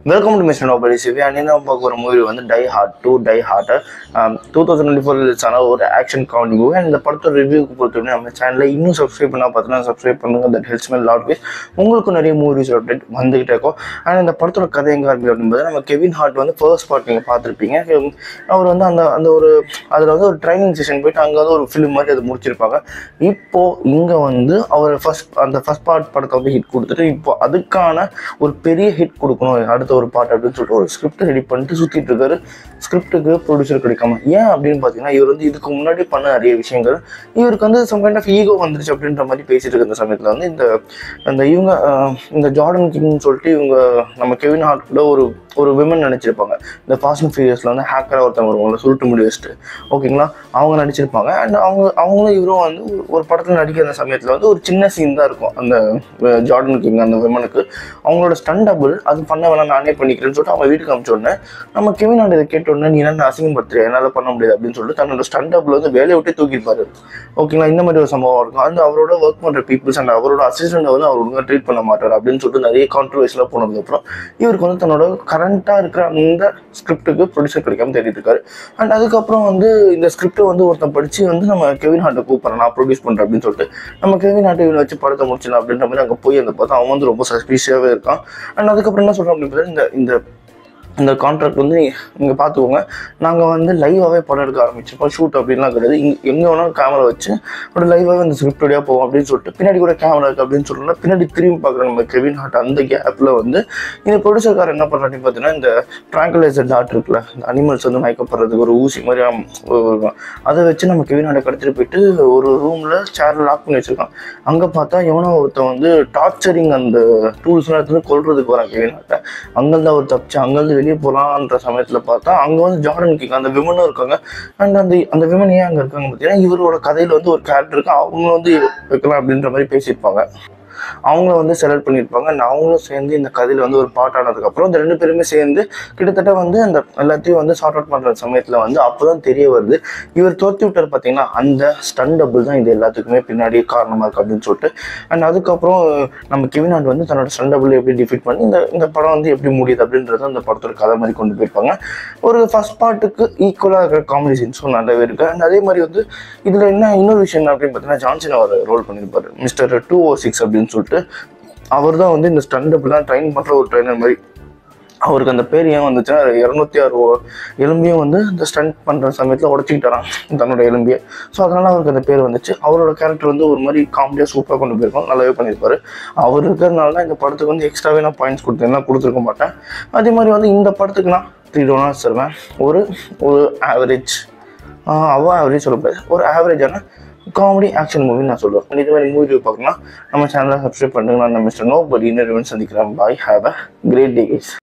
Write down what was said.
Welcome to mister nobody CV. And என்ன பார்க்க ஒரு மூவி வந்து die hard 2 die hard 2024 release ஆன ஒரு ஆக்ஷன் காமெடி மூவி. அண்ட் இந்த படத்தோட ரிவ்யூக்கு பொறுத்தவரை நம்ம சேனலில் இன்னும் சப்ஸ்கிரைப் பண்ணால் பார்த்தீங்கன்னா சப்ஸ்கிரைப் பண்ணுங்க. That helps me lot ways. உங்களுக்கும் நிறைய மூவிஸ் அப்டேட் வந்துகிட்டே இருக்கும். அண்ட் இந்த படத்தோட கதை எங்கே ஆரம்பிக்கும் அப்படின்போது நம்ம கெவின் ஹார்ட் வந்து ஃபர்ஸ்ட் பார்ட் நீங்கள் பார்த்துருப்பீங்க. அவர் வந்து அந்த ஒரு அதில் வந்து ஒரு ட்ரைனிங் செஷன் போயிட்டு அங்கே வந்து ஒரு ஃபிலிம் மாதிரி அதை முடிச்சிருப்பாங்க. இப்போது இங்கே வந்து அவர் ஃபர்ஸ்ட் பார்ட் படத்தை வந்து ஹிட் கொடுத்துட்டு இப்போ அதுக்கான ஒரு பெரிய ஹிட் கொடுக்கணும் அடுத்த ஒரு பார்ட் அப்படின்னு சொல்லிட்டு ஒரு ஸ்கிரிப்ட் ரெடி பண்ணிட்டு சுற்றிட்டு இருக்காரு. ஸ்கிரிப்டுக்கு ப்ரொடியூசர் கிடைக்காம ஏன் அப்படின்னு பார்த்தீங்கன்னா இவர் வந்து இதுக்கு முன்னாடி பண்ண நிறைய விஷயங்கள் இவருக்கு வந்து சம் கைண்ட் ஆஃப் ஈகோ வந்துருச்சு அப்படின்ற மாதிரி பேசிட்டு இருக்க இந்த சமயத்தில் வந்து இந்த ஜார்டன் கிங்னு சொல்லிட்டு இவங்க நம்ம கெவின் ஹார்ட்டோட ஒரு விமன் நடிச்சிருப்பாங்க. இந்த ஃபாஸ்ட் அண்ட் ஃபியூரியஸில் வந்து ஹேக்கராக ஒருத்தவங்க வருவாங்க, சுருட்டு முடி வச்சுட்டு, ஓகேங்களா, அவங்க நடிச்சிருப்பாங்க. அண்ட் அவங்களும் இவரும் வந்து ஒரு படத்தில் நடிக்கிற அந்த சமயத்தில் வந்து ஒரு சின்ன சீன் தான் இருக்கும். அந்த ஜார்டன் கிங் அந்த விமனுக்கு அவங்களோட ஸ்டண்டபிள் அது பண்ண வேணாம் நானே பண்ணிக்கிறேன்னு சொல்லிட்டு அவங்க வீட்டுக்கு அனுப்பிச்ச உடனே நம்ம கெவின் ஹார்ட் இதை கேட்டோடனே நீ என்ன அசிங்கப்படுத்துற, என்னால் பண்ண முடியாது அப்படின்னு சொல்லிட்டு தன்னோட ஸ்டண்டபிள் வந்து வேலையை விட்டே தூக்கியிருப்பாரு. ஓகேங்களா, இந்த மாதிரி ஒரு சம்பவம் இருக்கும். அந்த அவரோட ஒர்க் பண்ணுற பீப்புள்ஸ் அண்ட் அவரோட அசிஸ்டண்ட்டை வந்து அவர் ஒழுங்காக ட்ரீட் பண்ண மாட்டார் அப்படின்னு சொல்லிட்டு நிறைய கான்ட்ரவர்சியில் போனதுக்கப்புறம் இவருக்கு வந்து தன்னோட கரண்ட்டாக இருக்கிற அந்த ஸ்கிரிப்டுக்கு ப்ரொடியூசர் கிடைக்காம தேடிட்டு இருக்காரு. அண்ட் அதுக்கப்புறம் வந்து இந்த ஸ்கிரிப்டை வந்து ஒருத்தன் படித்து வந்து நம்ம கெவின் ஹார்ட்டை கூப்பிட்றேன் நான் ப்ரொடியூஸ் பண்ணுறேன் அப்படின்னு சொல்லிட்டு நம்ம கெவின் ஹார்ட்டை இவனை வச்சு படத்தை முடிச்சிடலாம் அப்படின்ற மாதிரி அங்கே போய் அந்த பார்த்தா அவன் வந்து ரொம்ப சஸ்பீஷியாகவே இருக்கான். அண்ட் அதுக்கப்புறம் என்ன சொல்கிறோம் அப்படின்னு இந்த கான்ட்ராக்ட் வந்து நீங்கள் பார்த்துக்கோங்க, நாங்கள் வந்து லைவாகவே படம் எடுக்க ஆரம்பிச்சிருப்போம், ஷூட் அப்படின்லாம் கிடையாது, எங்கே வேணாலும் கேமரா வச்சு ஒரு லைவாகவே அந்த ஸ்கிரிப்ட் வழியாக போவோம் அப்படின்னு சொல்லிட்டு பின்னாடி கூட கேமரா இருக்குது அப்படின்னு சொல்லணும்னா பின்னாடி திரும்பி பார்க்குறோம் நம்ம கெவின் ஹார்ட். அந்த கேப்பில் வந்து இந்த ப்ரொடியூசர்கார் என்ன பண்ணுறான்னு பார்த்தீங்கன்னா இந்த ட்ராங்குலைசர் டாட் இருக்குல்ல, இந்த அனிமல்ஸ் வந்து மயக்கப்படுறதுக்கு ஒரு ஊசி மாதிரி அதை வச்சு நம்ம கெவின் ஹார்ட்டை கடத்திட்டு போயிட்டு ஒரு ரூமில் சேரில் லாக் பண்ணி வச்சுருக்கான். அங்கே பார்த்தா எவனோ ஒருத்தன் வந்து டார்ச்சரிங் அந்த டூல்ஸ்லாம் எடுத்து கொல்றதுக்கு வரான் கெவின் ஹார்ட்டை. அங்கேருந்து அவர் தப்பிச்சு அங்கேருந்து வெளியே போகலான்ற சமயத்தில் பார்த்தா அங்கே வந்து ஜார்டன் கிங் அந்த விமனும் இருக்காங்க. அண்ட் அந்த விமன் ஏன் அங்கே இருக்காங்க பார்த்தீங்கன்னா இவரோட கதையில் வந்து ஒரு கேரக்டர் இருக்கு, அவங்க வந்து வைக்கலாம் அப்படின்ற மாதிரி பேசியிருப்பாங்க. அவங்கள வந்து செலக்ட் பண்ணியிருப்பாங்க. அண்ட் அவங்களும் சேர்ந்து இந்த கதையில் வந்து ஒரு பார்ட் ஆனதுக்கப்புறம் இந்த ரெண்டு பேருமே சேர்ந்து கிட்டத்தட்ட வந்து அந்த எல்லாத்தையும் வந்து சார்ட் அவுட் பண்ணுற சமயத்தில் வந்து அப்போ தான் தெரிய வருது இவர் தோற்றி விட்டார் பார்த்தீங்கன்னா அந்த ஸ்டண்டபிள் தான் இது எல்லாத்துக்குமே பின்னாடி காரணமாக இருக்குது அப்படின்னு சொல்லிட்டு. அண்ட் அதுக்கப்புறம் நம்ம கெவின் ஹார்ட் வந்து தன்னோட ஸ்டண்டபிள் எப்படி டிஃபீட் பண்ணி இந்த படம் வந்து எப்படி முடியுது அப்படின்றது அந்த படத்தோட கதை மாதிரி கொண்டு போயிருப்பாங்க. ஒரு ஃபர்ஸ்ட் பார்ட்டுக்கு ஈக்குவலாக இருக்கிற காமெடி சீன்ஸும் நல்லாவே இருக்குது. அண்ட் அதே மாதிரி வந்து இதில் என்ன இன்னொரு விஷயம் அப்படின்னு பார்த்தீங்கன்னா ஜான்சன் அவர் ரோல் பண்ணியிருப்பார் மிஸ்டர் 206 அப்படின்னு சொல்லிட்டு. அவர் தான் வந்து இந்த ஸ்டண்டபிள்லாம் ட்ரெயின் பண்ணுற ஒரு ட்ரெயினர் மாதிரி. அவருக்கு அந்த பேர் ஏன் வந்துச்சுன்னா 206 எலும்பியும் வந்து இந்த ஸ்டண்ட் பண்ணுற சமயத்தில் உடச்சிக்கிட்டாரான் தன்னோட எலும்பியை. ஸோ அதனால் அவருக்கு அந்த பேர் வந்துச்சு. அவரோட கேரக்டர் வந்து ஒரு மாதிரி காமெடியாக சூப்பராக கொண்டு போயிருக்கோம், நல்லாவே பண்ணியிருப்பாரு. அவர் இருக்கிறதுனால தான் இந்த படத்துக்கு வந்து எக்ஸ்ட்ராவே நான் பாயிண்ட்ஸ் கொடுத்துருக்க மாட்டேன். அதே மாதிரி வந்து இந்த படத்துக்கு நான் 3 டோனாஸ் தருவேன். ஒரு ஆவரேஜ் சொல்லக்கூடாது, ஒரு ஆவரேஜான காமெடி ஆக்ஷன் மூவின்னு நான் சொல்லுவேன். இது மாதிரி மூவி பார்க்கலாம் நம்ம சேனலை சப்ஸ்கிரைப் பண்ணுங்க. நான் மிஸ்டர் நோபடி இன்னொரு சந்திக்கிறேன். Bye, have a great day guys.